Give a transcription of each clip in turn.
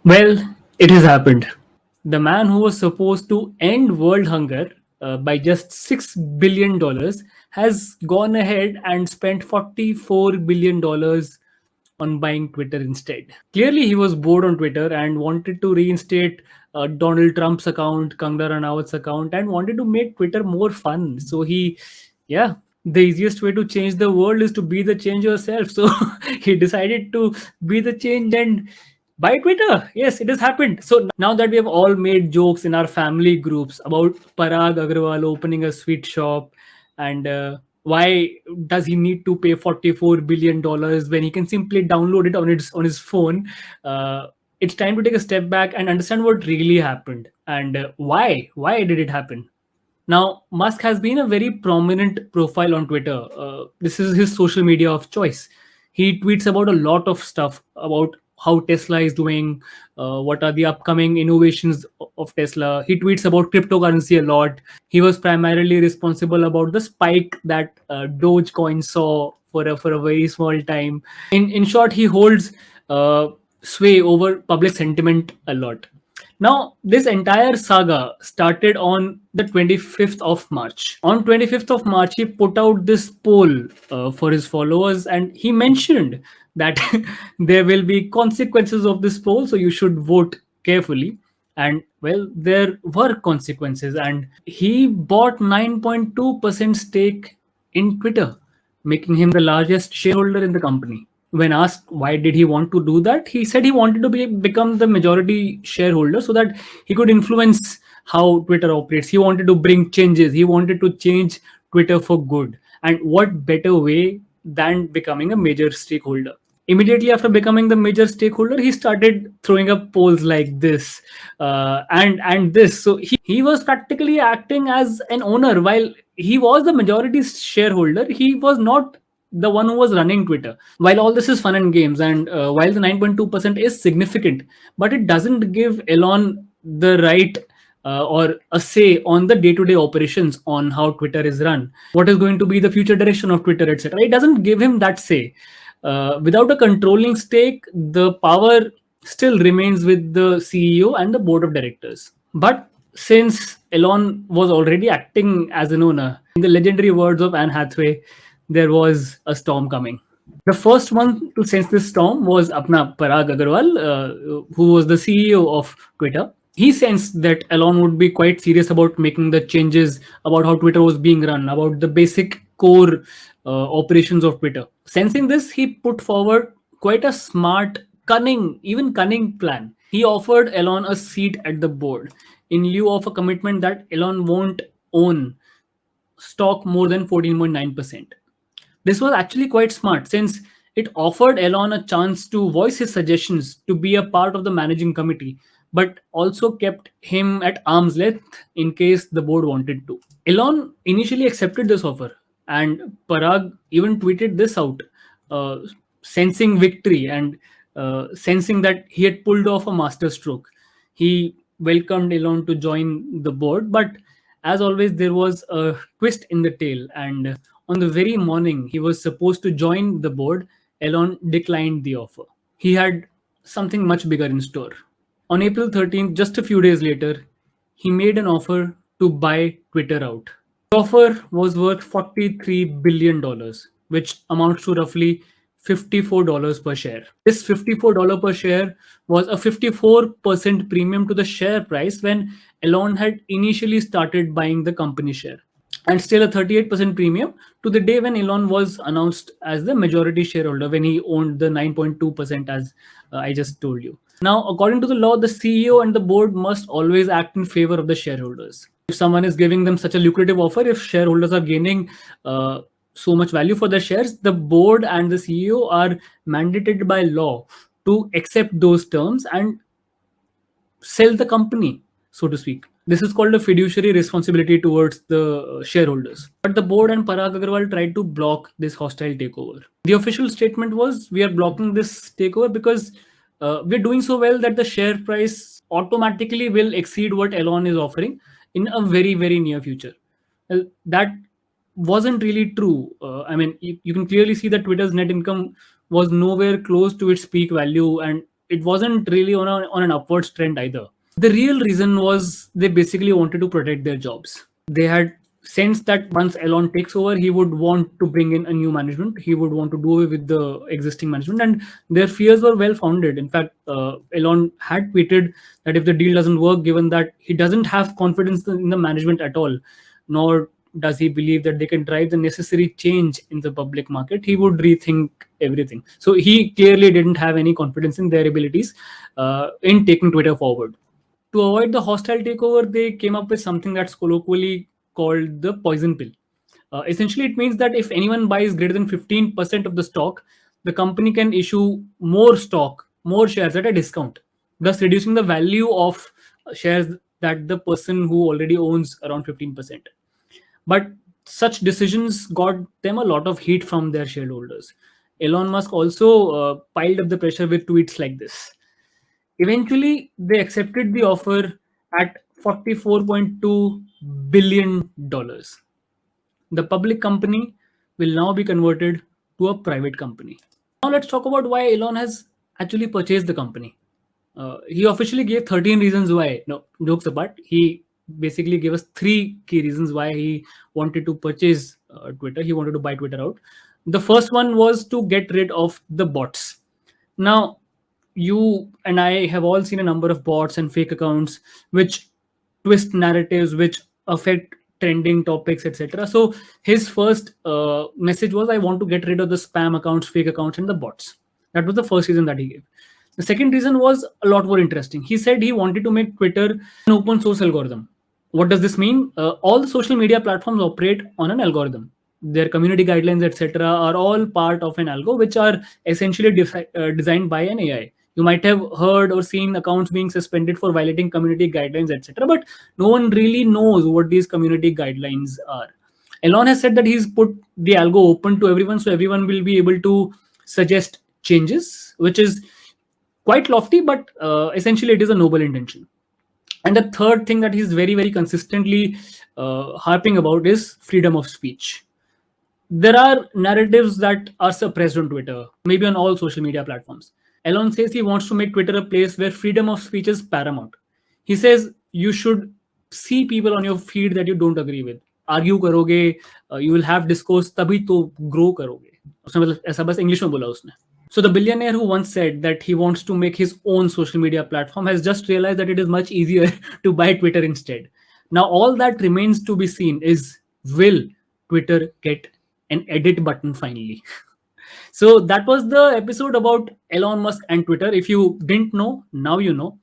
Well, it has happened. The man who was supposed to end world hunger by just $6 billion has gone ahead and spent $44 billion on buying Twitter instead. Clearly, he was bored on Twitter and wanted to reinstate Donald Trump's account, Kangana Ranawat's account, and wanted to make Twitter more fun. Yeah, the easiest way to change the world is to be the change yourself. So he decided to be the change and buy Twitter. Yes, it has happened. So now that we have all made jokes in our family groups about Parag Agrawal opening a sweet shop and why does he need to pay $44 billion when he can simply download it on his phone? It's time to take a step back and understand what really happened and why did it happen. Now, Musk has been a very prominent profile on Twitter. This is his social media of choice. He tweets about a lot of stuff about how Tesla is doing, what are the upcoming innovations of Tesla. He tweets about cryptocurrency a lot. He was primarily responsible about the spike that Dogecoin saw for a very small time. In short, he holds uh, sway over public sentiment a lot. Now, this entire saga started on the 25th of March. On 25th of March, he put out this poll for his followers and he mentioned that there will be consequences of this poll, so you should vote carefully. And well, there were consequences, and he bought 9.2% stake in Twitter, making him the largest shareholder in the company. When asked why did he want to do that, he said he wanted to become the majority shareholder so that he could influence how Twitter operates. He wanted to bring changes. He wanted to change Twitter for good. And what better way than becoming a major stakeholder? Immediately after becoming the major stakeholder, he started throwing up polls like this and this. So he was practically acting as an owner while he was the majority shareholder. He was not the one who was running Twitter. While all this is fun and games, and while the 9.2% is significant, but it doesn't give Elon the right or a say on the day-to-day operations on how Twitter is run, what is going to be the future direction of Twitter, etc. It doesn't give him that say. Without a controlling stake, the power still remains with the CEO and the board of directors. But since Elon was already acting as an owner, in the legendary words of Anne Hathaway, there was a storm coming. The first one to sense this storm was Apna Parag Agarwal, who was the CEO of Twitter. He sensed that Elon would be quite serious about making the changes about how Twitter was being run, about the basic core operations of Twitter. Sensing this, he put forward quite a smart, cunning, even cunning plan. He offered Elon a seat at the board in lieu of a commitment that Elon won't own stock more than 14.9%. This was actually quite smart since it offered Elon a chance to voice his suggestions to be a part of the managing committee, but also kept him at arm's length in case the board wanted to. Elon initially accepted this offer, and Parag even tweeted this out, uh, sensing victory and sensing that he had pulled off a masterstroke. He welcomed Elon to join the board, but as always, there was a twist in the tale, and on the very morning he was supposed to join the board, Elon declined the offer. He had something much bigger in store. On April 13th, just a few days later, he made an offer to buy Twitter out. The offer was worth $43 billion, which amounts to roughly $54 per share. This $54 per share was a 54% premium to the share price when Elon had initially started buying the company share, and still a 38% premium to the day when Elon was announced as the majority shareholder when he owned the 9.2%, as I just told you. Now, according to the law, the CEO and the board must always act in favor of the shareholders. If someone is giving them such a lucrative offer, if shareholders are gaining so much value for their shares, the board and the CEO are mandated by law to accept those terms and sell the company, so to speak. This is called a fiduciary responsibility towards the shareholders. But the board and Parag Agarwal tried to block this hostile takeover. The official statement was, we are blocking this takeover because we're doing so well that the share price automatically will exceed what Elon is offering in a very, very near future. Well, that wasn't really true. I mean, you can clearly see that Twitter's net income was nowhere close to its peak value, and it wasn't really on an upwards trend either. The real reason was they basically wanted to protect their jobs. They had sensed that once Elon takes over, he would want to bring in a new management. He would want to do away with the existing management, and their fears were well founded. In fact, Elon had tweeted that if the deal doesn't work, given that he doesn't have confidence in the management at all, nor does he believe that they can drive the necessary change in the public market, he would rethink everything. So he clearly didn't have any confidence in their abilities in taking Twitter forward. To avoid the hostile takeover, they came up with something that's colloquially called the poison pill. Essentially, it means that if anyone buys greater than 15% of the stock, the company can issue more stock, more shares at a discount, thus reducing the value of shares that the person who already owns around 15%. But such decisions got them a lot of heat from their shareholders. Elon Musk also piled up the pressure with tweets like this. Eventually, they accepted the offer at $44.2 billion. The public company will now be converted to a private company. Now, let's talk about why Elon has actually purchased the company. He officially gave 13 reasons why. No, jokes apart, he basically gave us three key reasons why he wanted to purchase Twitter. He wanted to buy Twitter out. The first one was to get rid of the bots. Now, you and I have all seen a number of bots and fake accounts which twist narratives, which affect trending topics, etc. So his first message was, I want to get rid of the spam accounts, fake accounts, and the bots. That was the first reason that he gave. The second reason was a lot more interesting. He said he wanted to make Twitter an open source algorithm. What does this mean? All the social media platforms operate on an algorithm. Their community guidelines, etc., are all part of an algo, which are essentially designed by an AI. You might have heard or seen accounts being suspended for violating community guidelines, etc., but no one really knows what these community guidelines are. Elon has said that he's put the algo open to everyone, so everyone will be able to suggest changes, which is quite lofty, but essentially it is a noble intention. And the third thing that he's very, very consistently harping about is freedom of speech. There are narratives that are suppressed on Twitter, maybe on all social media platforms. Elon says he wants to make Twitter a place where freedom of speech is paramount. He says you should see people on your feed that you don't agree with. Argue करोगे, you will have discourse, तभी तो grow करोगे. उसने मतलब ऐसा बस English में बोला उसने. So the billionaire who once said that he wants to make his own social media platform has just realized that it is much easier to buy Twitter instead. Now all that remains to be seen is, will Twitter get an edit button finally? So that was the episode about Elon Musk and Twitter. If you didn't know, now you know.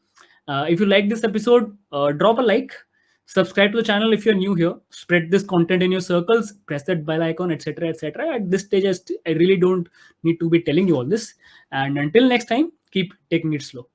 If you like this episode, drop a like, subscribe to the channel if you're new here, spread this content in your circles, press that bell icon, etc., etc. At this stage, I really don't need to be telling you all this. And until next time, keep taking it slow.